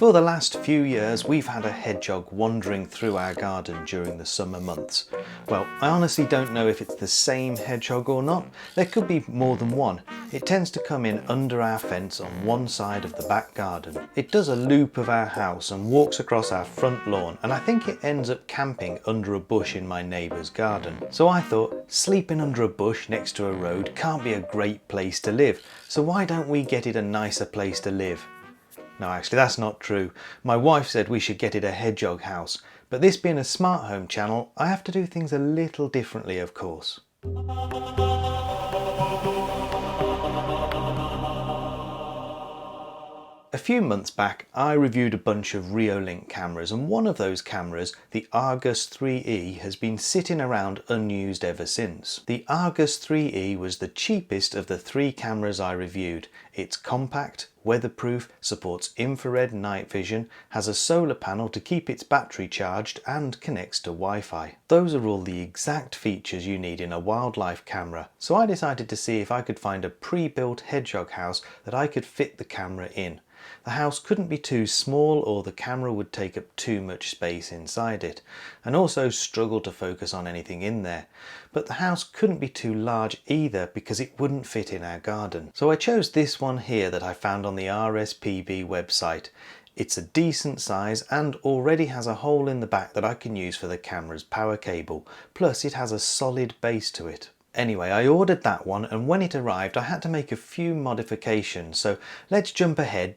For the last few years we've had a hedgehog wandering through our garden during the summer months. Well, I honestly don't know if it's the same hedgehog or not. There could be more than one. It tends to come in under our fence on one side of the back garden. It does a loop of our house and walks across our front lawn, and I think it ends up camping under a bush in my neighbour's garden. So I thought sleeping under a bush next to a road can't be a great place to live. So why don't we get it a nicer place to live? No, actually that's not true. My wife said we should get it a hedgehog house, but this being a smart home channel, I have to do things a little differently, of course. A few months back I reviewed a bunch of Reolink cameras, and one of those cameras, the Argus 3E, has been sitting around unused ever since. The Argus 3E was the cheapest of the 3 cameras I reviewed. It's compact, weatherproof, supports infrared night vision, has a solar panel to keep its battery charged, and connects to Wi-Fi. Those are all the exact features you need in a wildlife camera, so I decided to see if I could find a pre-built hedgehog house that I could fit the camera in. The house couldn't be too small or the camera would take up too much space inside it, and also struggle to focus on anything in there. But the house couldn't be too large either because it wouldn't fit in our garden. So I chose this one here that I found on the RSPB website. It's a decent size and already has a hole in the back that I can use for the camera's power cable, plus it has a solid base to it. Anyway, I ordered that one, and when it arrived I had to make a few modifications, so let's jump ahead,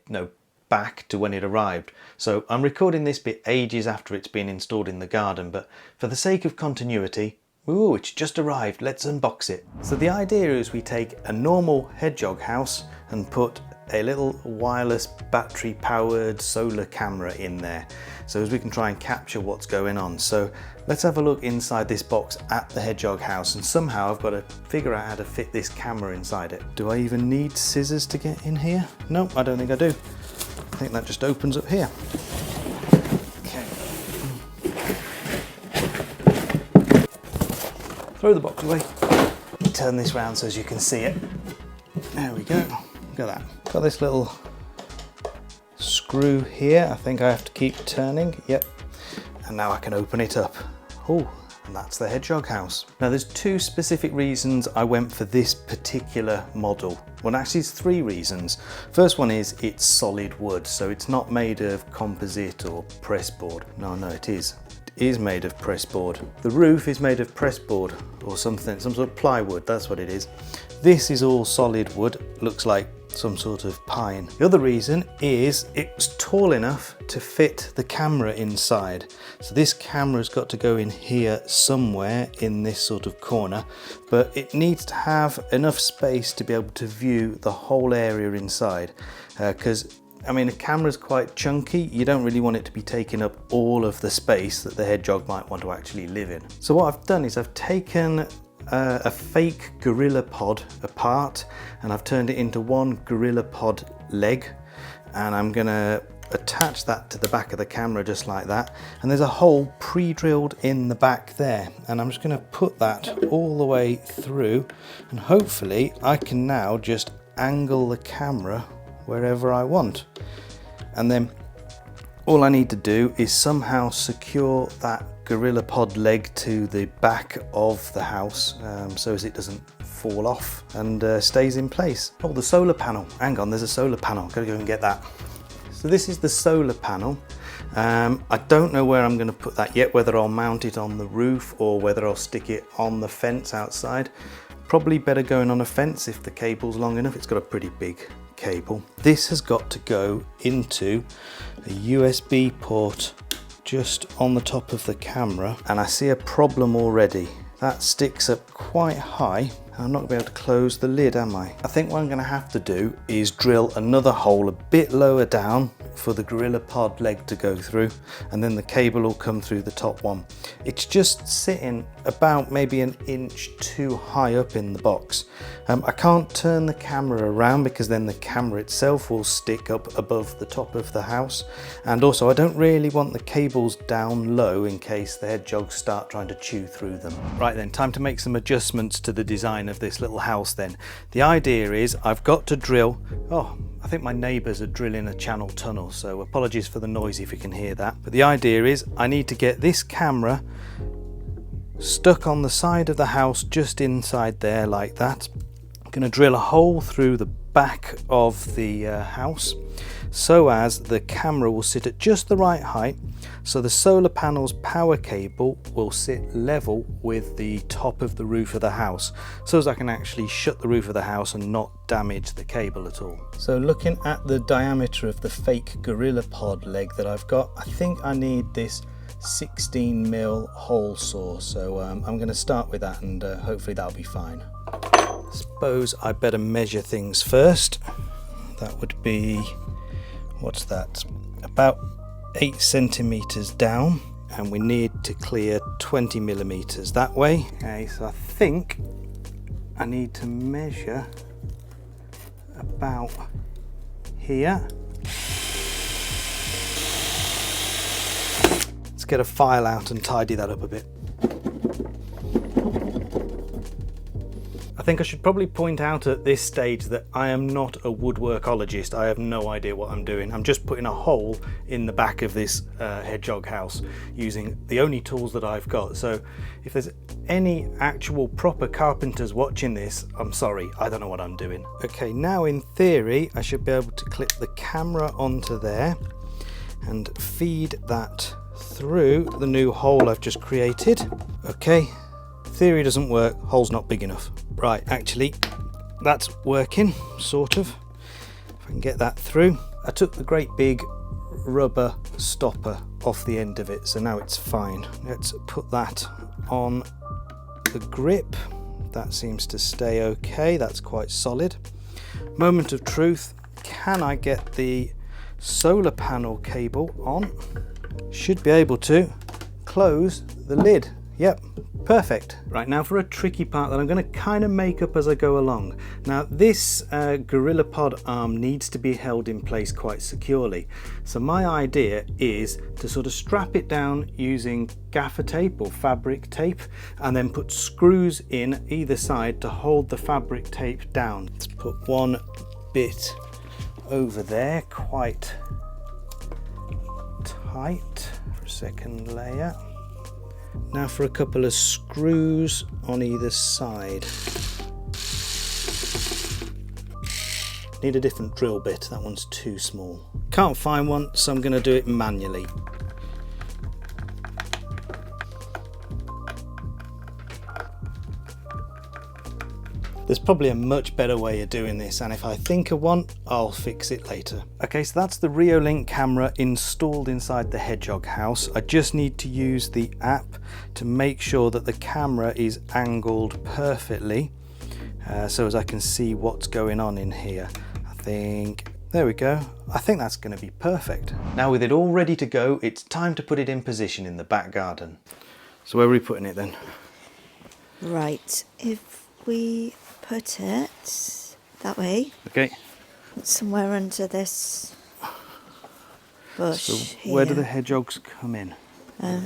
back to when it arrived. So I'm recording this bit ages after it's been installed in the garden, but for the sake of continuity, ooh, it's just arrived, let's unbox it. So the idea is we take a normal hedgehog house and put a little wireless battery powered solar camera in there, so as we can try and capture what's going on. So let's have a look inside this box at the hedgehog house, and somehow I've got to figure out how to fit this camera inside it. Do I even need scissors to get in here? No, I don't think I do. I think that just opens up here. Okay. Throw the box away. Let me turn this round so as you can see it. There we go. Look at that. Got this little screw here. I think I have to keep turning. Yep. And now I can open it up. Oh, and that's the hedgehog house. Now there's 2 specific reasons I went for this particular model. Well, actually it's 3 reasons. First one is it's solid wood, so it's not made of composite or pressboard. No, it is. It is made of pressboard. The roof is made of pressboard or something, some sort of plywood, that's what it is. This is all solid wood, looks like some sort of pine. The other reason is it's tall enough to fit the camera inside. So this camera's got to go in here somewhere in this sort of corner, but it needs to have enough space to be able to view the whole area inside, because I mean, a camera's quite chunky. You don't really want it to be taking up all of the space that the hedgehog might want to actually live in. So what I've done is I've taken a fake gorilla pod apart, and I've turned it into one gorilla pod leg, and I'm gonna attach that to the back of the camera just like that, and there's a hole pre-drilled in the back there, and I'm just gonna put that all the way through, and hopefully I can now just angle the camera wherever I want. And then all I need to do is somehow secure that gorilla pod leg to the back of the house, so as it doesn't fall off and stays in place. Oh, the solar panel. Hang on, there's a solar panel. Gotta go and get that. So this is the solar panel. I don't know where I'm going to put that yet, whether I'll mount it on the roof or whether I'll stick it on the fence outside. Probably better going on a fence if the cable's long enough. It's got a pretty big cable. This has got to go into a USB port just on the top of the camera, and I see a problem already. That sticks up quite high. I'm not going to be able to close the lid, am I? I think what I'm going to have to do is drill another hole a bit lower down for the gorilla pod leg to go through, and then the cable will come through the top one. It's just sitting about maybe an inch too high up in the box. I can't turn the camera around because then the camera itself will stick up above the top of the house, and also I don't really want the cables down low in case the hedgehogs start trying to chew through them. Right then, time to make some adjustments to the design of this little house then. The idea is I've got to drill, I think my neighbours are drilling a channel tunnel. panel, so apologies for the noise if you can hear that. But the idea is I need to get this camera stuck on the side of the house just inside there like that. I'm going to drill a hole through the back of the house so as the camera will sit at just the right height, so the solar panel's power cable will sit level with the top of the roof of the house, so as I can actually shut the roof of the house and not damage the cable at all. So looking at the diameter of the fake Gorilla Pod leg that I've got, I think I need this 16mm hole saw, so I'm going to start with that, and hopefully that'll be fine. Suppose I better measure things first. That would be, what's that, about 8 centimeters down, and we need to clear 20mm that way. Okay, so I think I need to measure about here. Let's get a file out and tidy that up a bit. I think I should probably point out at this stage that I am not a woodworkologist. I have no idea what I'm doing. I'm just putting a hole in the back of this hedgehog house using the only tools that I've got. So if there's any actual proper carpenters watching this, I'm sorry, I don't know what I'm doing. Okay, now in theory I should be able to clip the camera onto there and feed that through the new hole I've just created. Okay, theory doesn't work, hole's not big enough. Right, actually that's working, sort of. If I can get that through. I took the great big rubber stopper off the end of it, so now it's fine. Let's put that on the grip. That seems to stay okay, that's quite solid. Moment of truth, can I get the solar panel cable on? Should be able to close the lid. Yep, perfect. Right, now for a tricky part that I'm going to kind of make up as I go along. Now this Gorilla Pod arm needs to be held in place quite securely. So my idea is to sort of strap it down using gaffer tape or fabric tape, and then put screws in either side to hold the fabric tape down. Let's put one bit over there, quite tight, for a second layer. Now for a couple of screws on either side. Need a different drill bit, that one's too small. Can't find one, so I'm going to do it manually. There's probably a much better way of doing this, and if I think of one, I'll fix it later. Okay, so that's the Reolink camera installed inside the hedgehog house. I just need to use the app to make sure that the camera is angled perfectly, so as I can see what's going on in here. There we go. I think that's going to be perfect. Now with it all ready to go, it's time to put it in position in the back garden. So where are we putting it then? Right, if we put it that way. Okay. Somewhere under this bush. So where do the hedgehogs come in?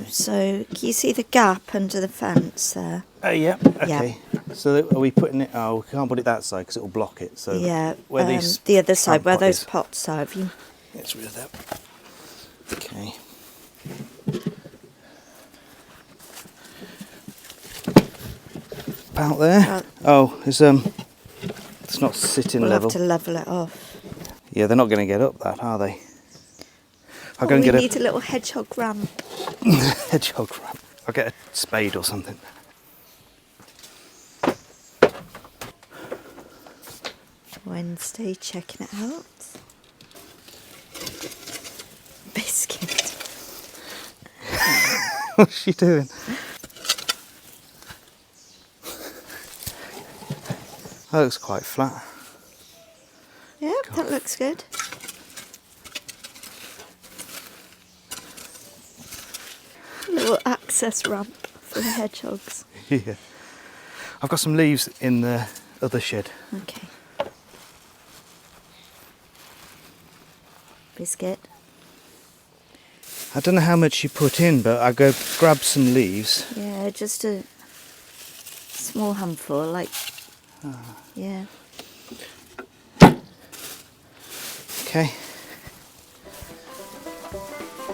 So can you see the gap under the fence there? Yeah, okay. Yeah. So are we putting it, oh, we can't put it that side because it will block it. So yeah, where these the other side, where those is. pots are. Have you... Get rid of that. Okay. About there. Oh, it's not sitting we'll level. We'll have to level it off. Yeah, they're not going to get up that, are they? I'll go and get need a little hedgehog ramp. Hedgehog ramp. I'll get a spade or something. Wednesday, checking it out. Biscuit. What's she doing? That looks quite flat. Yeah, God. That looks good. A little access ramp for the hedgehogs. Yeah. I've got some leaves in the other shed. Okay. Biscuit. I don't know how much you put in, but I go grab some leaves. Yeah, just a small handful, like. Yeah. Okay.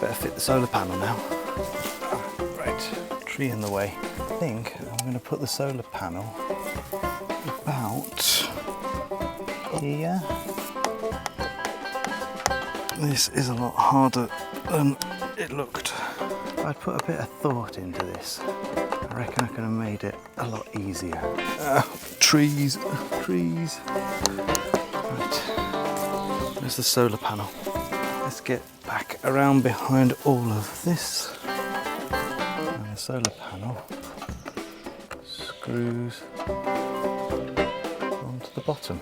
Better fit the solar panel now. Right, tree in the way. I think I'm going to put the solar panel about here. This is a lot harder than it looked. If I'd put a bit of thought into this, I reckon I could have made it a lot easier. Trees. Right, there's the solar panel. Let's get back around behind all of this. And the solar panel screws onto the bottom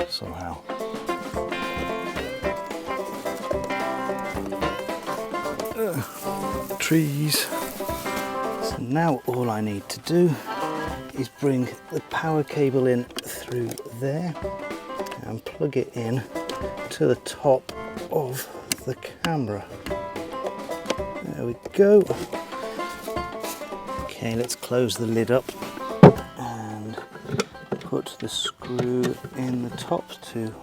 somehow. Trees. So now all I need to do is bring the power cable in through there and plug it in to the top of the camera. There we go. Okay, let's close the lid up and put the screw in the top to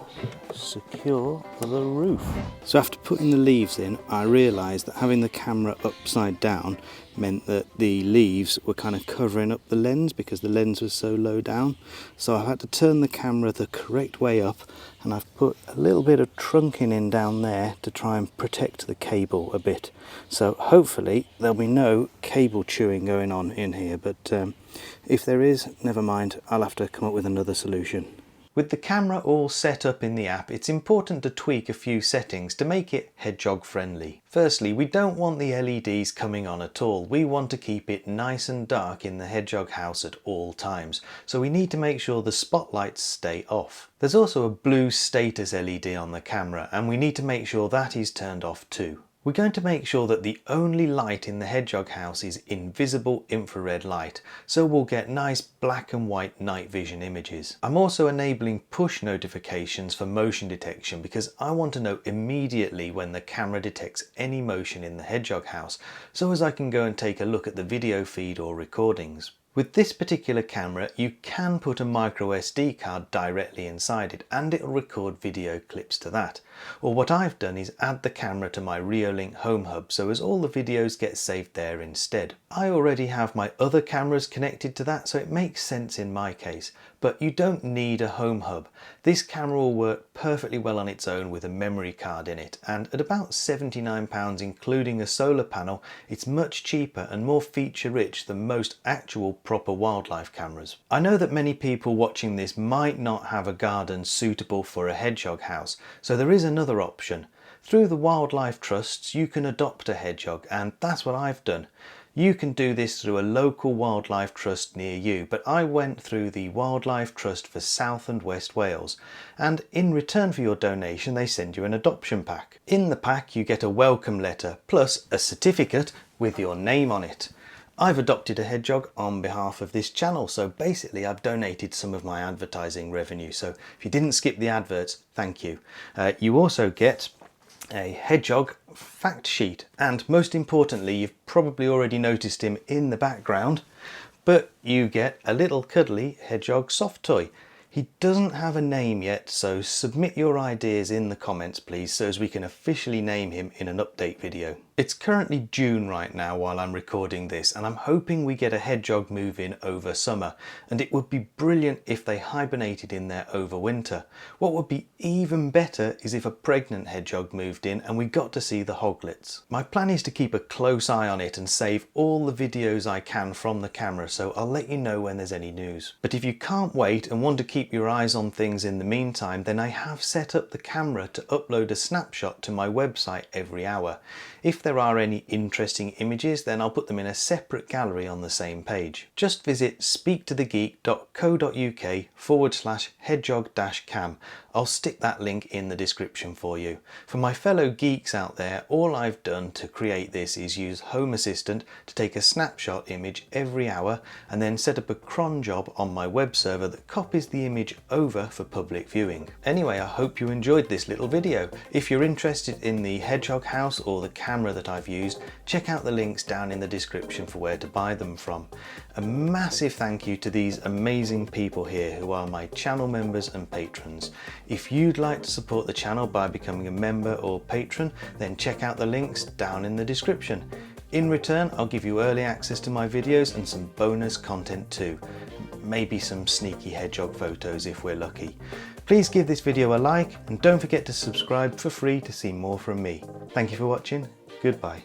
secure the roof. So after putting the leaves in, I realised that having the camera upside down meant that the leaves were kind of covering up the lens because the lens was so low down. So I had to turn the camera the correct way up, and I've put a little bit of trunking in down there to try and protect the cable a bit. So hopefully there'll be no cable chewing going on in here, but if there is, never mind, I'll have to come up with another solution. With the camera all set up in the app, it's important to tweak a few settings to make it hedgehog friendly. Firstly, we don't want the LEDs coming on at all. We want to keep it nice and dark in the hedgehog house at all times, so we need to make sure the spotlights stay off. There's also a blue status LED on the camera, and we need to make sure that is turned off too. We're going to make sure that the only light in the hedgehog house is invisible infrared light, so we'll get nice black and white night vision images. I'm also enabling push notifications for motion detection because I want to know immediately when the camera detects any motion in the hedgehog house, so as I can go and take a look at the video feed or recordings. With this particular camera, you can put a micro SD card directly inside it and it'll record video clips to that. Or what I've done is add the camera to my Reolink home hub so as all the videos get saved there instead. I already have my other cameras connected to that, so it makes sense in my case, but you don't need a home hub. This camera will work perfectly well on its own with a memory card in it, and at about £79 including a solar panel, it's much cheaper and more feature rich than most actual proper wildlife cameras. I know that many people watching this might not have a garden suitable for a hedgehog house, so there is another option. Through the wildlife trusts you can adopt a hedgehog, and that's what I've done. You can do this through a local wildlife trust near you, but I went through the Wildlife Trust for South and West Wales, and in return for your donation they send you an adoption pack. In the pack you get a welcome letter plus a certificate with your name on it. I've adopted a hedgehog on behalf of this channel, so basically I've donated some of my advertising revenue, so if you didn't skip the adverts, thank you. You also get a hedgehog fact sheet, and most importantly, you've probably already noticed him in the background, but you get a little cuddly hedgehog soft toy. He doesn't have a name yet, so submit your ideas in the comments please, so as we can officially name him in an update video. It's currently June right now while I'm recording this, and I'm hoping we get a hedgehog move in over summer, and it would be brilliant if they hibernated in there over winter. What would be even better is if a pregnant hedgehog moved in and we got to see the hoglets. My plan is to keep a close eye on it and save all the videos I can from the camera, so I'll let you know when there's any news. But if you can't wait and want to keep your eyes on things in the meantime, then I have set up the camera to upload a snapshot to my website every hour. If there are any interesting images, then I'll put them in a separate gallery on the same page. Just visit speaktothegeek.co.uk/hedgehog-cam. I'll stick that link in the description for you. For my fellow geeks out there, all I've done to create this is use Home Assistant to take a snapshot image every hour and then set up a cron job on my web server that copies the image over for public viewing. Anyway, I hope you enjoyed this little video. If you're interested in the hedgehog house or the camera camera that I've used, check out the links down in the description for where to buy them from. A massive thank you to these amazing people here who are my channel members and patrons. If you'd like to support the channel by becoming a member or patron, then check out the links down in the description. In return, I'll give you early access to my videos and some bonus content too. Maybe some sneaky hedgehog photos if we're lucky. Please give this video a like and don't forget to subscribe for free to see more from me. Thank you for watching. Goodbye.